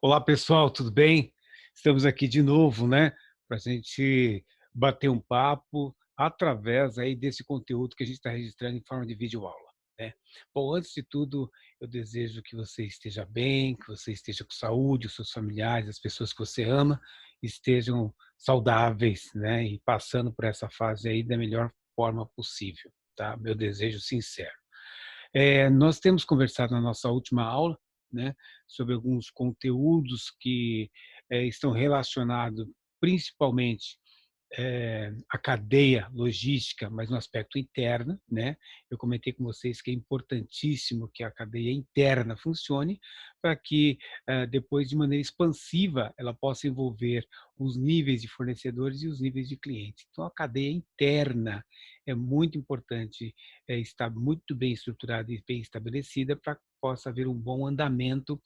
Olá, pessoal, tudo bem? Estamos aqui de novo, né, para a gente bater um papo através aí desse conteúdo que a gente está registrando em forma de videoaula, né? Bom, antes de tudo, eu desejo que você esteja bem, que você esteja com saúde, os seus familiares, as pessoas que você ama, estejam saudáveis, né, e passando por essa fase aí da melhor forma possível, tá? Meu desejo sincero. Nós temos conversado na nossa última aula, né, sobre alguns conteúdos que estão relacionados principalmente a cadeia logística, mas no aspecto interno, né? Eu comentei com vocês que é importantíssimo que a cadeia interna funcione para que depois, de maneira expansiva, ela possa envolver os níveis de fornecedores e os níveis de clientes. Então, a cadeia interna é muito importante estar muito bem estruturada e bem estabelecida para que possa haver um bom andamento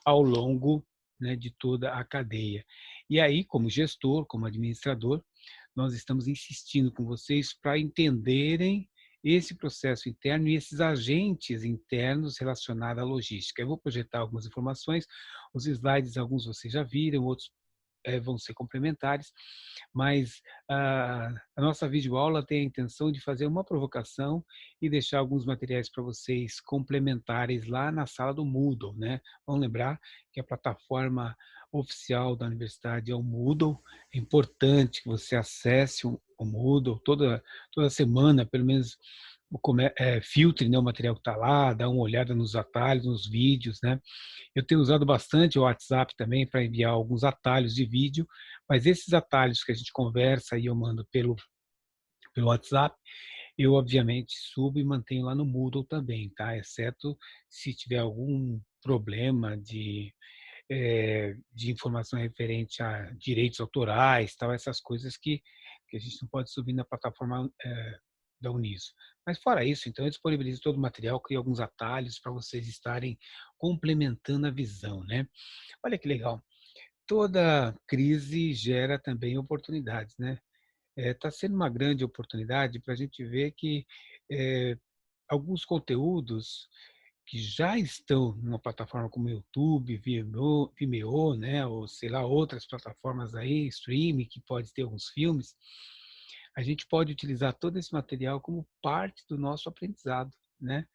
ao longo, né, de toda a cadeia. E aí, como gestor, como administrador, nós estamos insistindo com vocês para entenderem esse processo interno e esses agentes internos relacionados à logística. Eu vou projetar algumas informações, os slides, alguns vocês já viram, outros vão ser complementares, mas a nossa videoaula tem a intenção de fazer uma provocação e deixar alguns materiais para vocês complementares lá na sala do Moodle, né? Vamos lembrar que a plataforma oficial da universidade é o Moodle. É importante que você acesse o Moodle toda semana, pelo menos filtre, né, o material que está lá, dá uma olhada nos atalhos, nos vídeos, né? Eu tenho usado bastante o WhatsApp também para enviar alguns atalhos de vídeo, mas esses atalhos que a gente conversa e eu mando pelo WhatsApp, eu obviamente subo e mantenho lá no Moodle também, tá? Exceto se tiver algum problema de informação referente a direitos autorais, tal, essas coisas que a gente não pode subir na plataforma da Uniso. Mas fora isso, então eu disponibilizo todo o material, crio alguns atalhos para vocês estarem complementando a visão, né? Olha que legal. Toda crise gera também oportunidades, né? Está sendo uma grande oportunidade para a gente ver que alguns conteúdos que já estão numa plataforma como YouTube, Vimeo, né, ou sei lá, outras plataformas aí, streaming, que pode ter alguns filmes, a gente pode utilizar todo esse material como parte do nosso aprendizado, né?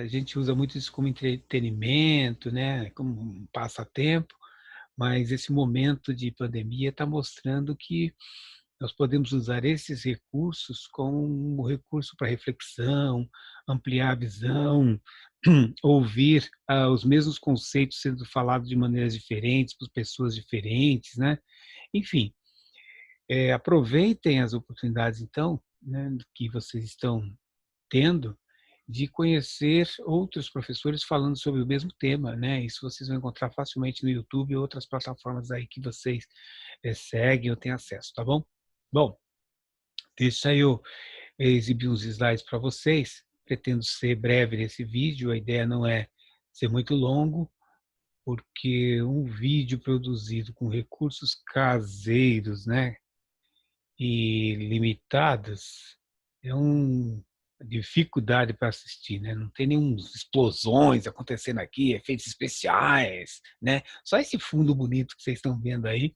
A gente usa muito isso como entretenimento, né, como um passatempo, mas esse momento de pandemia está mostrando que nós podemos usar esses recursos como um recurso para reflexão, ampliar a visão, ouvir os mesmos conceitos sendo falados de maneiras diferentes, por pessoas diferentes, né? Enfim, aproveitem as oportunidades, então, né, que vocês estão tendo de conhecer outros professores falando sobre o mesmo tema, né? Isso vocês vão encontrar facilmente no YouTube e outras plataformas aí que vocês seguem ou têm acesso, tá bom? Bom, deixa eu exibir uns slides para vocês. Pretendo ser breve nesse vídeo, a ideia não é ser muito longo, porque um vídeo produzido com recursos caseiros, né, e limitados, é uma dificuldade para assistir, né? Não tem nenhuma explosões acontecendo aqui, efeitos especiais, né? Só esse fundo bonito que vocês estão vendo aí,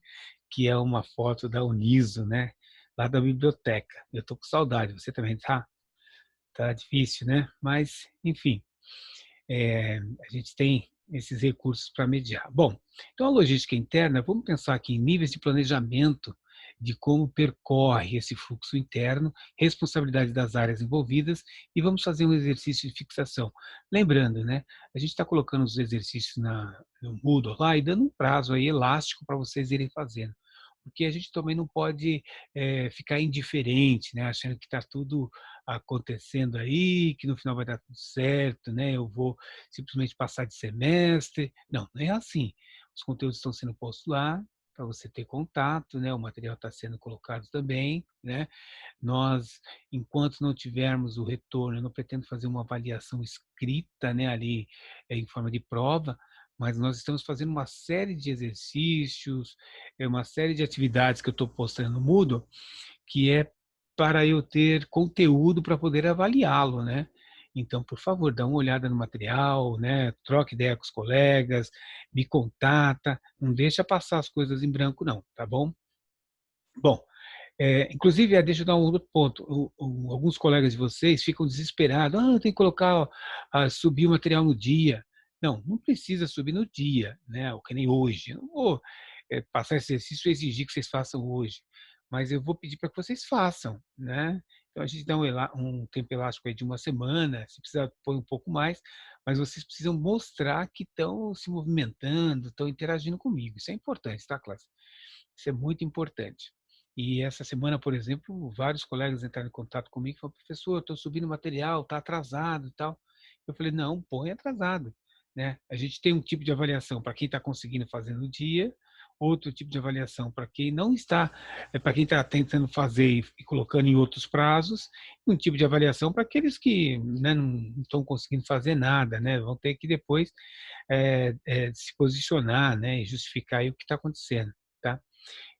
que é uma foto da Uniso, né? Lá da biblioteca. Eu estou com saudade, você também tá? Tá difícil, né? Mas, enfim, a gente tem esses recursos para mediar. Bom, então a logística interna, vamos pensar aqui em níveis de planejamento de como percorre esse fluxo interno, responsabilidade das áreas envolvidas e vamos fazer um exercício de fixação. Lembrando, né, a gente está colocando os exercícios no Moodle lá e dando um prazo aí elástico para vocês irem fazendo. Porque a gente também não pode ficar indiferente, né, achando que está tudo acontecendo aí, que no final vai dar tudo certo, né? Eu vou simplesmente passar de semestre. Não, não é assim. Os conteúdos estão sendo postos lá para você ter contato, né? O material está sendo colocado também, né? Nós, enquanto não tivermos o retorno, eu não pretendo fazer uma avaliação escrita, né? Ali em forma de prova, mas nós estamos fazendo uma série de exercícios, uma série de atividades que eu estou postando no Moodle, que é para eu ter conteúdo para poder avaliá-lo, né? Então, por favor, dá uma olhada no material, né, troque ideia com os colegas, me contata, não deixa passar as coisas em branco não, tá bom? Bom, inclusive, deixa eu dar um outro ponto, alguns colegas de vocês ficam desesperados: "Ah, tem que colocar subir o material no dia". Não, não precisa subir no dia, né, ou que nem hoje. Eu não vou, passar esse exercício e exigir que vocês façam hoje, mas eu vou pedir para que vocês façam, né. Então a gente dá um tempo elástico aí de uma semana, se precisar põe um pouco mais, mas vocês precisam mostrar que estão se movimentando, estão interagindo comigo. Isso é importante, tá, classe? Isso é muito importante. E essa semana, por exemplo, vários colegas entraram em contato comigo e falaram: "Professor, estou subindo material, está atrasado e tal". Eu falei: "Não, põe atrasado", né. A gente tem um tipo de avaliação para quem está conseguindo fazer no dia, outro tipo de avaliação para quem não está, para quem está tentando fazer e colocando em outros prazos, e um tipo de avaliação para aqueles que, né, não estão conseguindo fazer nada, né, vão ter que depois, se posicionar, né, e justificar aí o que está acontecendo, tá.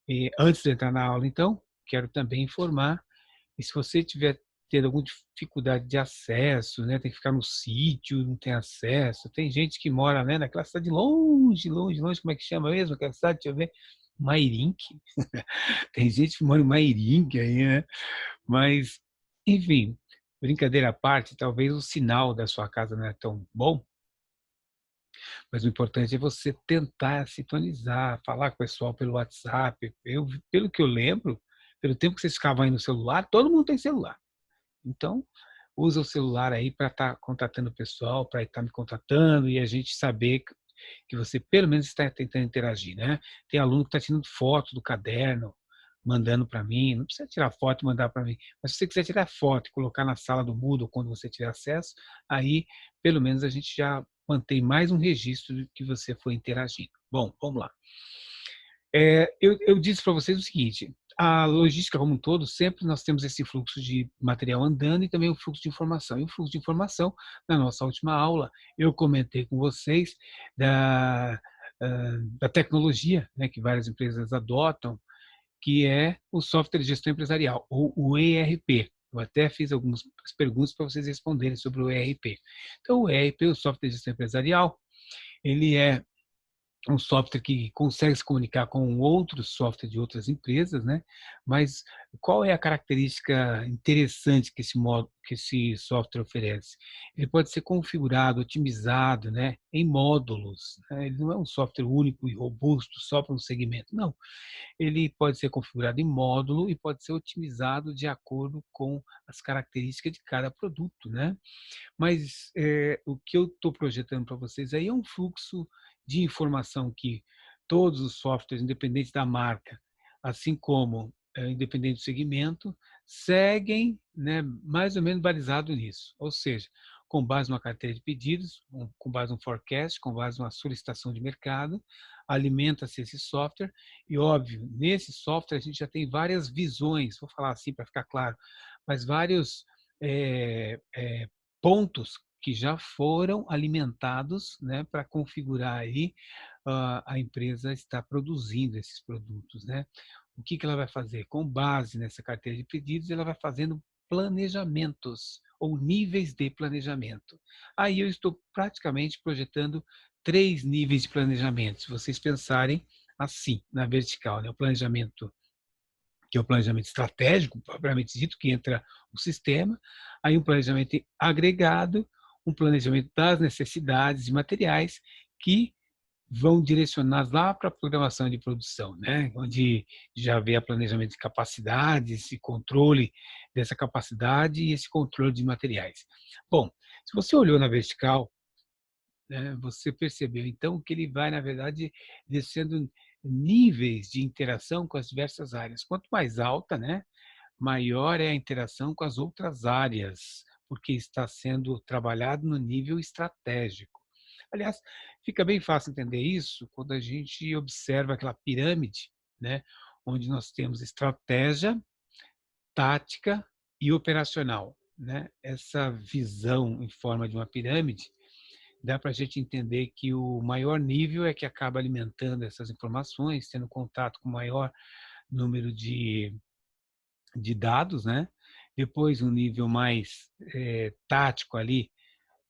E antes de entrar na aula então, quero também informar, e se você tiver tendo alguma dificuldade de acesso, né, tem que ficar no sítio, não tem acesso, tem gente que mora, né, naquela cidade longe, longe, longe, como é que chama mesmo aquela cidade? Deixa eu ver, Mairinque? Tem gente que mora em Mairinque aí, né, mas, enfim, brincadeira à parte, talvez o sinal da sua casa não é tão bom, mas o importante é você tentar sintonizar, falar com o pessoal pelo WhatsApp. Pelo que eu lembro, pelo tempo que vocês ficavam aí no celular, todo mundo tem celular. Então, usa o celular aí para estar contatando o pessoal, para estar me contatando e a gente saber que você pelo menos está tentando interagir, né. Tem aluno que está tirando foto do caderno, mandando para mim, não precisa tirar foto e mandar para mim, mas se você quiser tirar foto e colocar na sala do Moodle quando você tiver acesso, aí pelo menos a gente já mantém mais um registro de que você foi interagindo. Bom, vamos lá. Eu disse para vocês o seguinte, a logística como um todo, sempre nós temos esse fluxo de material andando e também o fluxo de informação. E o fluxo de informação, na nossa última aula, eu comentei com vocês da tecnologia, né, que várias empresas adotam, que é o software de gestão empresarial, ou o ERP. Eu até fiz algumas perguntas para vocês responderem sobre o ERP. Então, o ERP, o software de gestão empresarial, ele é um software que consegue se comunicar com outros softwares de outras empresas, né, mas qual é a característica interessante que esse software oferece? Ele pode ser configurado, otimizado, né, em módulos, né, ele não é um software único e robusto só para um segmento, não. Ele pode ser configurado em módulo e pode ser otimizado de acordo com as características de cada produto, né. Mas, o que eu estou projetando para vocês aí é um fluxo de informação que todos os softwares, independente da marca, assim como, independente do segmento, seguem, né, mais ou menos balizado nisso. Ou seja, com base numa carteira de pedidos, com base num forecast, com base numa solicitação de mercado, alimenta-se esse software e, óbvio, nesse software a gente já tem várias visões, vou falar assim para ficar claro, mas vários, eh eh, pontos que já foram alimentados, né, para configurar aí, a empresa está produzindo esses produtos, né. O que que ela vai fazer? Com base nessa carteira de pedidos, ela vai fazendo planejamentos ou níveis de planejamento. Aí eu estou praticamente projetando 3 níveis de planejamento, se vocês pensarem assim, na vertical, né, o planejamento que é o planejamento estratégico, propriamente dito, que entra o sistema, aí um planejamento agregado, um planejamento das necessidades de materiais que vão direcionados lá para a programação de produção, né, onde já vê a planejamento de capacidades e controle dessa capacidade e esse controle de materiais. Bom, se você olhou na vertical, né, você percebeu então que ele vai, na verdade, descendo níveis de interação com as diversas áreas. Quanto mais alta, né, maior é a interação com as outras áreas, porque está sendo trabalhado no nível estratégico. Aliás, fica bem fácil entender isso quando a gente observa aquela pirâmide, né, onde nós temos estratégia, tática e operacional, né? Essa visão em forma de uma pirâmide dá para a gente entender que o maior nível é que acaba alimentando essas informações, tendo contato com o maior número de dados, né? depois um nível mais tático ali,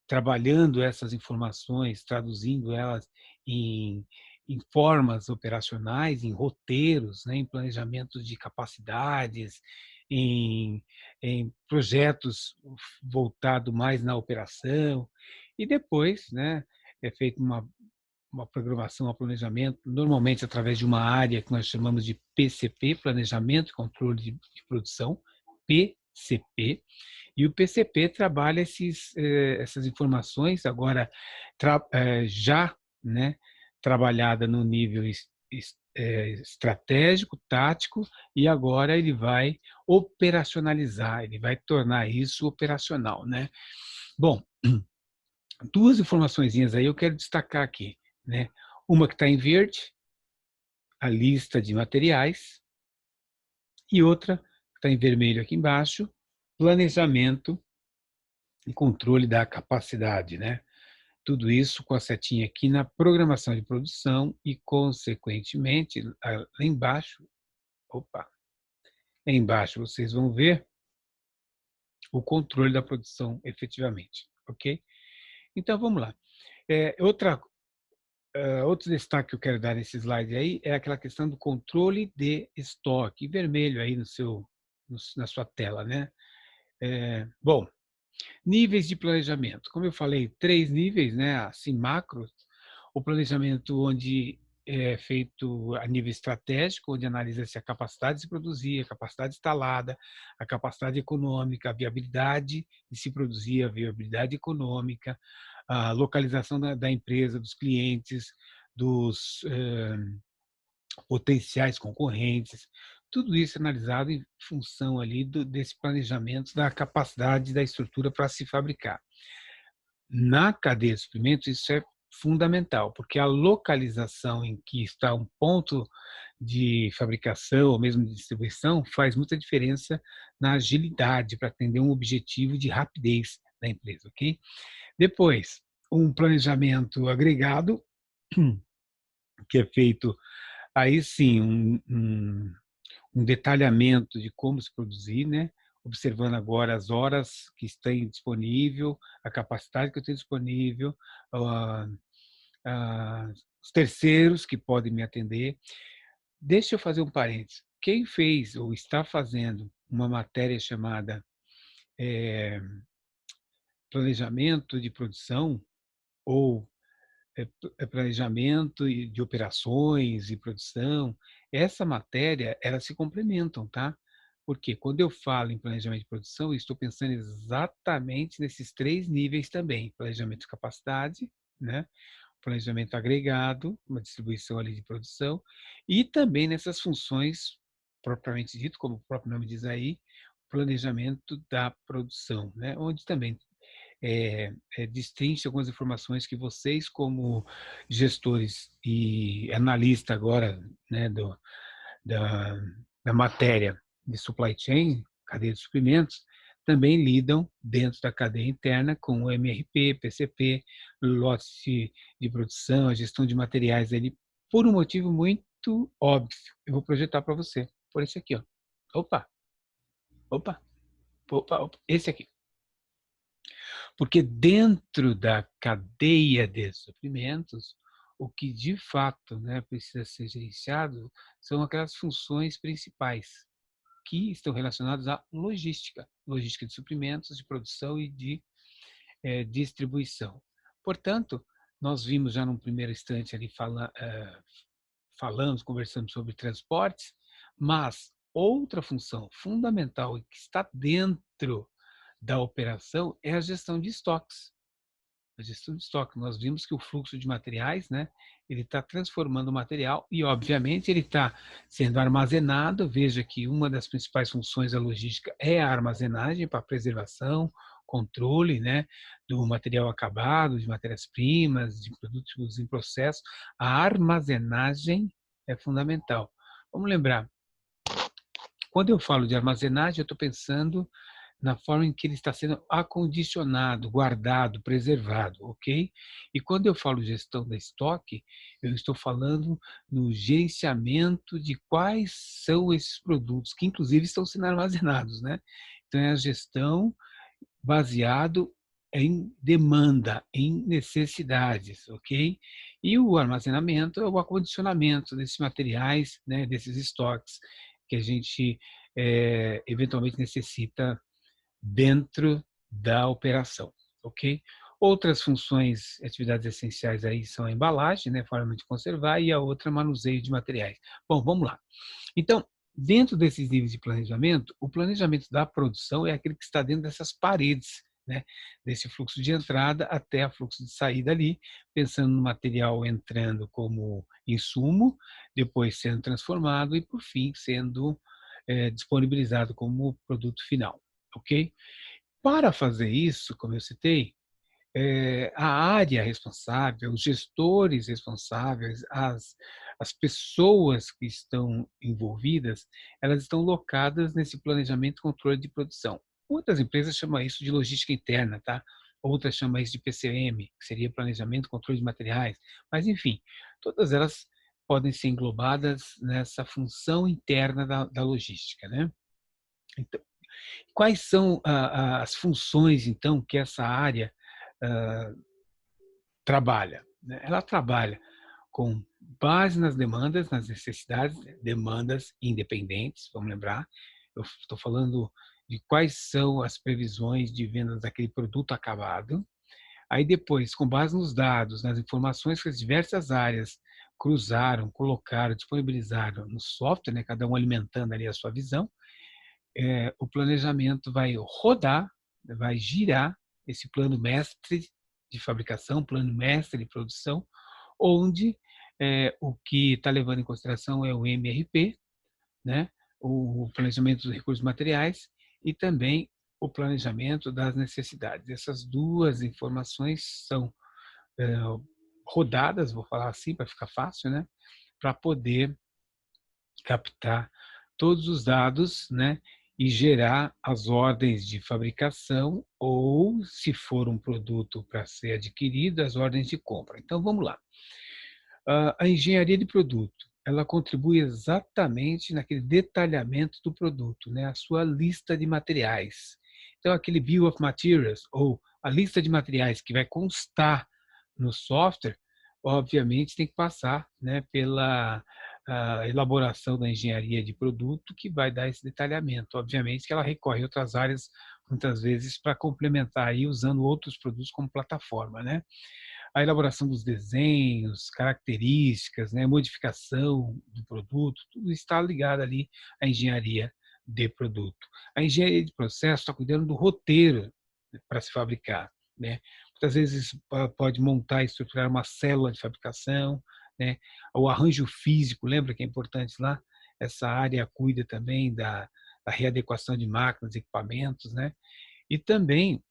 trabalhando essas informações, traduzindo elas em, em formas operacionais, em roteiros, né, em planejamentos de capacidades, em, em projetos voltado mais na operação, e depois, né, é feita uma programação, um planejamento, normalmente através de uma área que nós chamamos de PCP, Planejamento e Controle de Produção, PCP, e o PCP trabalha essas informações agora já, né, trabalhada no nível estratégico, tático, e agora ele vai operacionalizar, ele vai tornar isso operacional, né? Bom, duas informaçõezinhas aí eu quero destacar aqui, né? Uma que está em verde, a lista de materiais, e outra que está em vermelho aqui embaixo, planejamento e controle da capacidade, né? Tudo isso com a setinha aqui na programação de produção e, consequentemente, lá embaixo, opa, lá embaixo vocês vão ver o controle da produção efetivamente, ok? Então, vamos lá. Outro destaque que eu quero dar nesse slide aí é aquela questão do controle de estoque, vermelho aí na sua tela, né? Bom, níveis de planejamento. Como eu falei, 3 níveis, né? Assim, macros. O planejamento onde é feito a nível estratégico, onde analisa-se a capacidade de se produzir, a capacidade instalada, a capacidade econômica, a viabilidade de se produzir, a viabilidade econômica, a localização da empresa, dos clientes, dos potenciais concorrentes, tudo isso analisado em função ali desse planejamento da capacidade da estrutura para se fabricar. Na cadeia de suprimentos, isso é fundamental, porque a localização em que está um ponto de fabricação ou mesmo de distribuição faz muita diferença na agilidade para atender um objetivo de rapidez da empresa, ok? Depois, um planejamento agregado, que é feito aí sim um detalhamento de como se produzir, né? Observando agora as horas que estão disponível, a capacidade que eu tenho disponível, ah, os terceiros que podem me atender. Deixa eu fazer um parênteses. Quem fez ou está fazendo uma matéria chamada planejamento de produção ou planejamento de operações e produção, essa matéria, elas se complementam, tá? Porque quando eu falo em planejamento de produção, eu estou pensando exatamente nesses 3 níveis também: planejamento de capacidade, né? Planejamento agregado, uma distribuição ali de produção, e também nessas funções propriamente dito, como o próprio nome diz aí, planejamento da produção, né? Onde também destrincha algumas informações que vocês, como gestores e analista agora, né, da, da matéria de supply chain, cadeia de suprimentos, também lidam dentro da cadeia interna com o MRP, PCP, lotes de produção, a gestão de materiais ali, por um motivo muito óbvio. Eu vou projetar para você, por esse aqui, ó. Opa, opa, opa, opa, esse aqui. Porque dentro da cadeia de suprimentos, o que de fato, né, precisa ser gerenciado são aquelas funções principais que estão relacionadas à logística, logística de suprimentos, de produção e de distribuição. Portanto, nós vimos já num primeiro instante ali falamos, conversamos sobre transportes, mas outra função fundamental que está dentro da operação é a gestão de estoques. A gestão de estoque. Nós vimos que o fluxo de materiais, né, ele está transformando o material e, obviamente, ele está sendo armazenado. Veja que uma das principais funções da logística é a armazenagem para preservação, controle, né, do material acabado, de matérias-primas, de produtos em processo. A armazenagem é fundamental. Vamos lembrar, quando eu falo de armazenagem, eu estou pensando na forma em que ele está sendo acondicionado, guardado, preservado, ok? E quando eu falo gestão da estoque, eu estou falando no gerenciamento de quais são esses produtos, que inclusive estão sendo armazenados, né? Então, é a gestão baseado em demanda, em necessidades, ok? E o armazenamento é o acondicionamento desses materiais, né, desses estoques que a gente eventualmente necessita dentro da operação, ok? Outras funções, atividades essenciais aí são a embalagem, né, forma de conservar, e a outra manuseio de materiais. Bom, vamos lá. Então, dentro desses níveis de planejamento, o planejamento da produção é aquele que está dentro dessas paredes, né? Desse fluxo de entrada até o fluxo de saída ali, pensando no material entrando como insumo, depois sendo transformado e, por fim, sendo disponibilizado como produto final, ok? Para fazer isso, como eu citei, a área responsável, os gestores responsáveis, as pessoas que estão envolvidas, elas estão locadas nesse planejamento e controle de produção. Muitas empresas chamam isso de logística interna, tá? Outras chamam isso de PCM, que seria planejamento e controle de materiais. Mas, enfim, todas elas podem ser englobadas nessa função interna da logística, né? Então, quais são as funções, então, que essa área ah, trabalha, né? Ela trabalha com base nas demandas, nas necessidades, demandas independentes, vamos lembrar. Eu estou falando de quais são as previsões de vendas daquele produto acabado. Aí depois, com base nos dados, nas informações que as diversas áreas cruzaram, colocaram, disponibilizaram no software, né, cada um alimentando ali a sua visão, o planejamento vai rodar, vai girar esse plano mestre de fabricação, plano mestre de produção, onde o que está levando em consideração é o MRP, né? O planejamento dos recursos materiais e também o planejamento das necessidades. Essas duas informações são rodadas, vou falar assim para ficar fácil, né? Para poder captar todos os dados, né, e gerar as ordens de fabricação ou, se for um produto para ser adquirido, as ordens de compra. Então, vamos lá. A engenharia de produto, ela contribui exatamente naquele detalhamento do produto, né, a sua lista de materiais. Então, aquele Bill of Materials, ou a lista de materiais que vai constar no software, obviamente tem que passar, né, pela elaboração da engenharia de produto, que vai dar esse detalhamento. Obviamente que ela recorre a outras áreas, muitas vezes, para complementar aí, usando outros produtos como plataforma, né? A elaboração dos desenhos, características, né, modificação do produto, tudo está ligado ali à engenharia de produto. A engenharia de processo está cuidando do roteiro para se fabricar, né? Muitas vezes pode montar e estruturar uma célula de fabricação, né? O arranjo físico, lembra que é importante lá? Essa área cuida também da readequação de máquinas, equipamentos, né? E também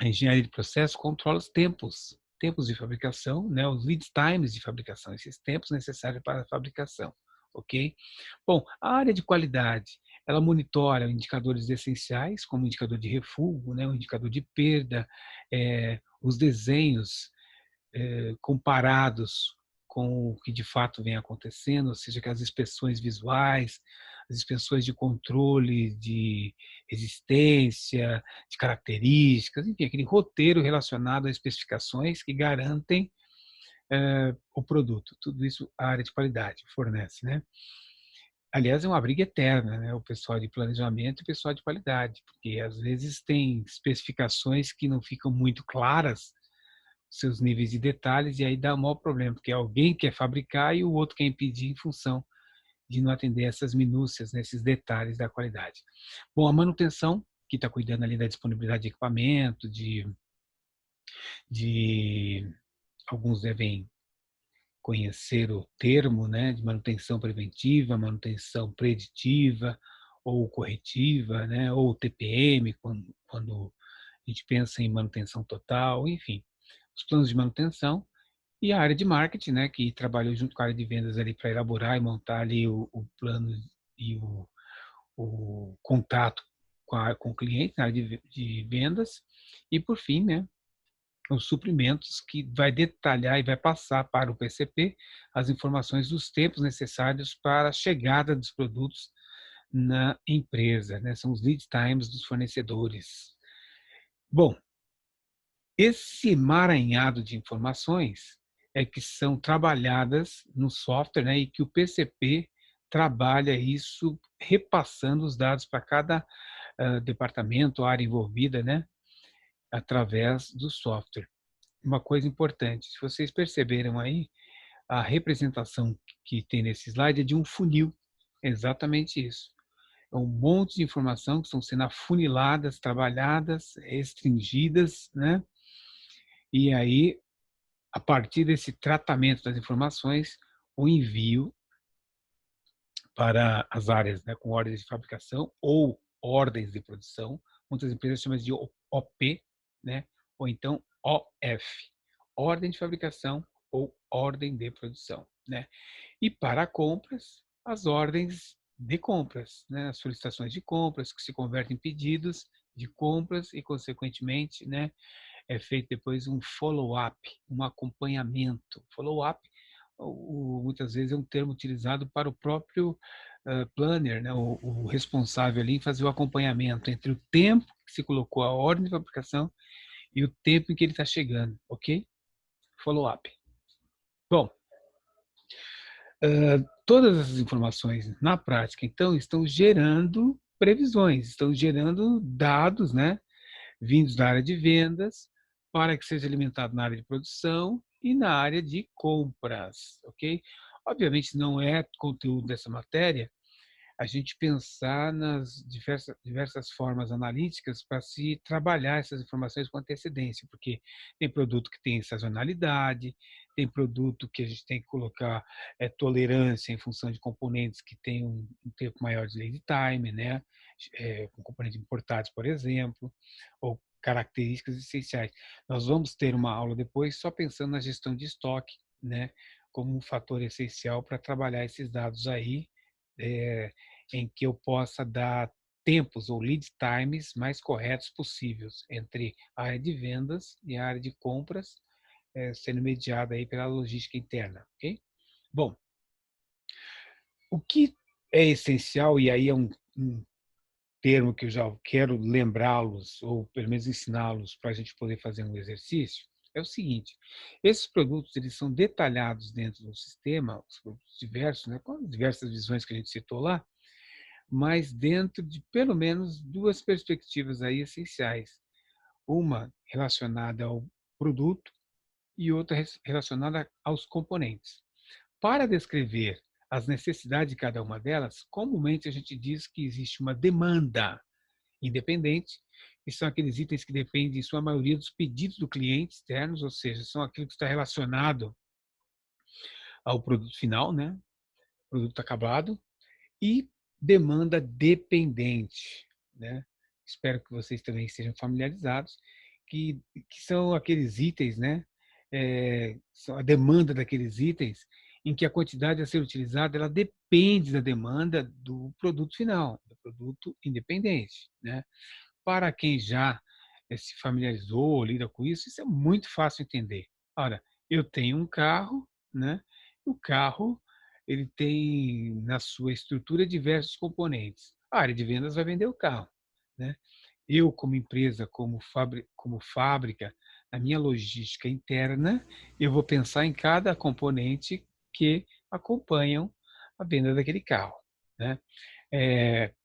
a engenharia de processo controla os tempos de fabricação, né, os lead times de fabricação, esses tempos necessários para a fabricação, ok? Bom, a área de qualidade, ela monitora indicadores essenciais, como o indicador de refúgio, né, o indicador de perda, os desenhos comparados com o que de fato vem acontecendo, ou seja, aquelas inspeções visuais, as inspeções de controle de resistência, de características, enfim, aquele roteiro relacionado a especificações que garantem o produto. Tudo isso a área de qualidade fornece, né? Aliás, é uma briga eterna, né? O pessoal de planejamento e o pessoal de qualidade, porque às vezes tem especificações que não ficam muito claras, seus níveis de detalhes, e aí dá o maior problema, porque alguém quer fabricar e o outro quer impedir em função de não atender essas minúcias, né, esses detalhes da qualidade. Bom, a manutenção, que está cuidando ali da disponibilidade de equipamento, de alguns devem conhecer o termo, né, de manutenção preventiva, manutenção preditiva ou corretiva, né, ou TPM, quando a gente pensa em manutenção total, enfim, os planos de manutenção. E a área de marketing, né, que trabalhou junto com a área de vendas ali para elaborar e montar ali o plano e o contato com o cliente na área de vendas. E, por fim, né, os suprimentos, que vai detalhar e vai passar para o PCP as informações dos tempos necessários para a chegada dos produtos na empresa, né? São os lead times dos fornecedores. Bom, esse emaranhado de informações é que são trabalhadas no software, né, e que o PCP trabalha isso repassando os dados para cada departamento, área envolvida, né, através do software. Uma coisa importante, se vocês perceberam aí, a representação que tem nesse slide é de um funil, exatamente isso. É um monte de informação que estão sendo afuniladas, trabalhadas, restringidas, né? E aí, a partir desse tratamento das informações, o envio para as áreas, né, com ordens de fabricação ou ordens de produção. Muitas empresas chamam de OP, né, ou então OF, ordem de fabricação ou ordem de produção, né? E para compras, as ordens de compras, né, as solicitações de compras que se convertem em pedidos de compras e, consequentemente, né, é feito depois um follow-up, um acompanhamento. Follow-up, muitas vezes, é um termo utilizado para o próprio planner, né, o responsável ali em fazer o acompanhamento entre o tempo que se colocou a ordem de fabricação e o tempo em que ele está chegando, ok? Follow-up. Bom, todas essas informações, na prática, então, estão gerando previsões, estão gerando dados, né, vindos da área de vendas, para que seja alimentado na área de produção e na área de compras, ok? Obviamente não é conteúdo dessa matéria a gente pensar nas diversas formas analíticas para se trabalhar essas informações com antecedência, porque tem produto que tem sazonalidade, tem produto que a gente tem que colocar tolerância em função de componentes que têm um tempo maior de lead time, né? Com componentes importados, por exemplo, ou características essenciais. Nós vamos ter uma aula depois só pensando na gestão de estoque, né? Como um fator essencial para trabalhar esses dados aí, em que eu possa dar tempos ou lead times mais corretos possíveis entre a área de vendas e a área de compras, sendo mediada aí pela logística interna, ok? Bom, o que é essencial, e aí é um termo que eu já quero lembrá-los, ou pelo menos ensiná-los para a gente poder fazer um exercício, é o seguinte: esses produtos eles são detalhados dentro do sistema, os produtos diversos, né, com as diversas visões que a gente citou lá, mas dentro de pelo menos duas perspectivas aí essenciais. Uma relacionada ao produto e outra relacionada aos componentes. Para descrever as necessidades de cada uma delas, comumente a gente diz que existe uma demanda independente, que são aqueles itens que dependem, em sua maioria, dos pedidos do cliente externos, ou seja, são aquilo que está relacionado ao produto final, né? Produto acabado, e demanda dependente, né? Espero que vocês também estejam familiarizados, que são aqueles itens, né? São a demanda daqueles itens em que a quantidade a ser utilizada ela depende da demanda do produto final, do produto independente, né? Para quem já se familiarizou, lida com isso é muito fácil entender. Ora, eu tenho um carro, né? O carro ele tem na sua estrutura diversos componentes. A área de vendas vai vender o carro, né? Eu, como empresa, como fábrica, na minha logística interna, eu vou pensar em cada componente que acompanham a venda daquele carro, né?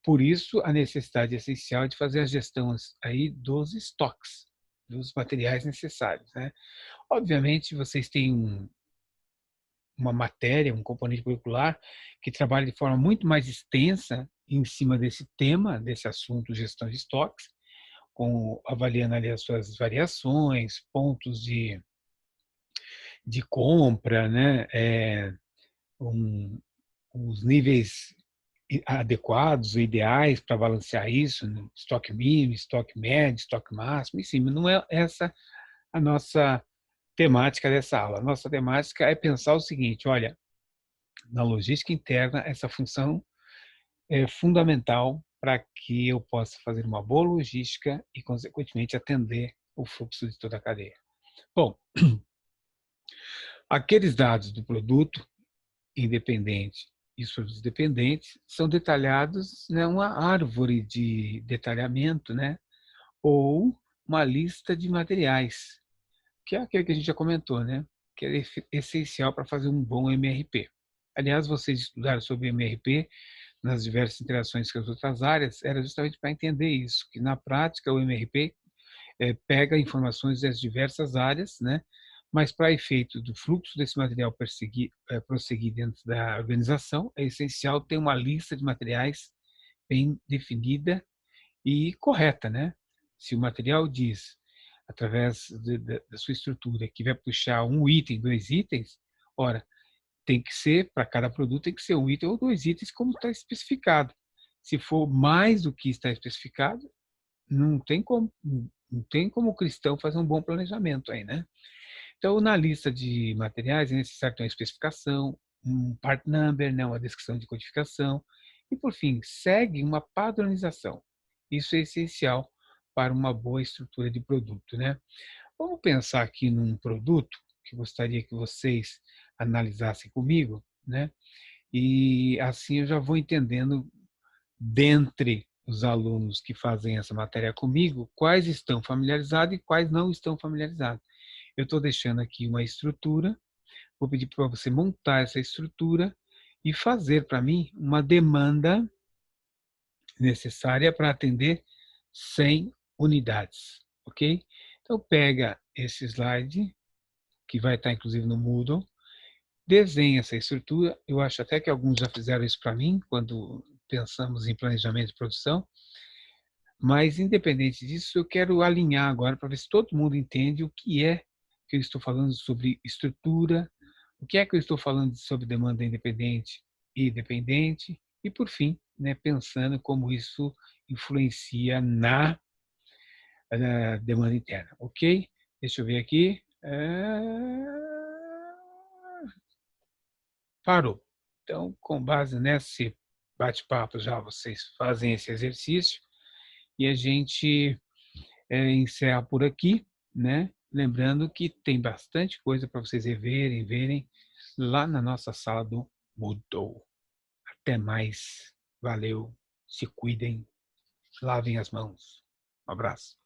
Por isso, a necessidade essencial de fazer a gestão aí dos estoques, dos materiais necessários, né? Obviamente, vocês têm uma matéria, um componente curricular que trabalha de forma muito mais extensa em cima desse tema, desse assunto, gestão de estoques, avaliando ali as suas variações, pontos de compra, né? Um, os níveis adequados, ideais para balancear isso, né? Estoque mínimo, estoque médio, estoque máximo, enfim, não é essa a nossa temática dessa aula. A nossa temática é pensar o seguinte: olha, na logística interna, essa função é fundamental para que eu possa fazer uma boa logística e, consequentemente, atender o fluxo de toda a cadeia. Bom, aqueles dados do produto independente e os produtos dependentes são detalhados, né, uma árvore de detalhamento, né, ou uma lista de materiais, que é aquele que a gente já comentou, né, que é essencial para fazer um bom MRP. Aliás, vocês estudaram sobre MRP nas diversas interações com as outras áreas, era justamente para entender isso, que na prática o MRP pega informações das diversas áreas, né, mas para efeito do fluxo desse material prosseguir dentro da organização, é essencial ter uma lista de materiais bem definida e correta, né? Se o material diz, através da sua estrutura, que vai puxar um item, dois itens, ora, tem que ser, para cada produto, tem que ser um item ou dois itens, como está especificado. Se for mais do que está especificado, não tem como o cristão fazer um bom planejamento aí, né? Então, na lista de materiais é necessário ter uma especificação, um part number, né, uma descrição de codificação, e, por fim, segue uma padronização. Isso é essencial para uma boa estrutura de produto, né? Vamos pensar aqui num produto que gostaria que vocês analisassem comigo, né? E assim eu já vou entendendo, dentre os alunos que fazem essa matéria comigo, quais estão familiarizados e quais não estão familiarizados. Eu estou deixando aqui uma estrutura, vou pedir para você montar essa estrutura e fazer para mim uma demanda necessária para atender 100 unidades, ok? Então, pega esse slide, que vai estar inclusive no Moodle, desenha essa estrutura, eu acho até que alguns já fizeram isso para mim, quando pensamos em planejamento de produção, mas, independente disso, eu quero alinhar agora para ver se todo mundo entende o que é que eu estou falando sobre estrutura, o que é que eu estou falando sobre demanda independente e dependente, e, por fim, né, pensando como isso influencia na demanda interna. Ok? Deixa eu ver aqui. Parou. Então, com base nesse bate-papo, já vocês fazem esse exercício e a gente encerra por aqui, né? Lembrando que tem bastante coisa para vocês verem lá na nossa sala do Moodle. Até mais. Valeu. Se cuidem. Lavem as mãos. Um abraço.